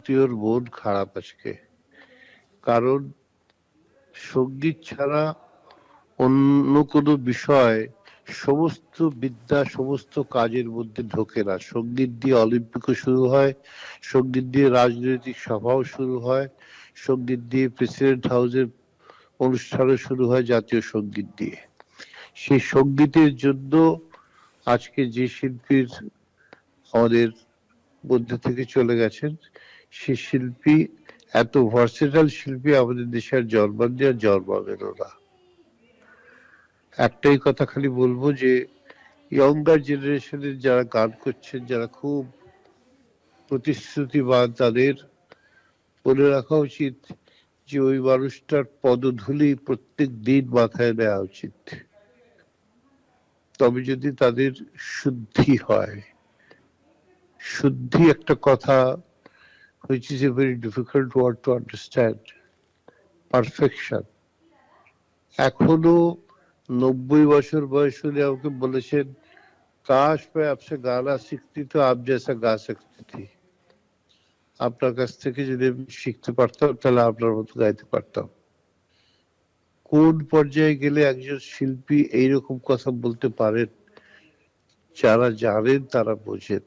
ভারতীয়র মন খারাপ আজকে, কারণ সঙ্গীত ছাড়া অন্য কোনো বিষয় সমস্ত বিদ্যা সমস্ত কাজের মধ্যে ঢোকে না। সঙ্গীত দিয়ে অলিম্পিকও শুরু হয়, সঙ্গীত দিয়ে রাজনৈতিক সভাও শুরু হয়, সঙ্গীত দিয়ে প্রেসিডেন্ট হাউসের অনুষ্ঠানও শুরু হয় জাতীয় সঙ্গীত দিয়ে। সেই সঙ্গীতের জন্য আজকে যে শিল্পীর আমাদের মধ্যে থেকে চলে গেছেন, সে শিল্পী, এত ভার্সেটাইল শিল্পী আমাদের দেশে আর জন্মাননি আর জন্মাবেনও না। একটাই কথা খালি বলবো যে ইয়ঙ্গার জেনারেশনের যারা গান করছেন, যারা খুব প্রতিশ্রুতিবান, তাদের বলে রাখা উচিত যে ওই মানুষটার পদধূলি প্রত্যেক দিন মাথায় নেওয়া উচিত। তবে যদি তাদের শুদ্ধি হয়, শুদ্ধি একটা কথা which is a very difficult word to understand. Perfection. এখনো 90 বছর বয়স হলে আমাকে বলেছেন, কাশ मैं आपसे गाना सीखती तो आप जैसा गा सकती थी। আপনার কাছ থেকে যদি আমি শিখতে পারতাম তাহলে আপনার মতো গাইতে পারতাম। কোন পর্যায়ে গেলে একজন শিল্পী এইরকম কথা বলতে পারেন? যারা জানেন তারা বোঝেন।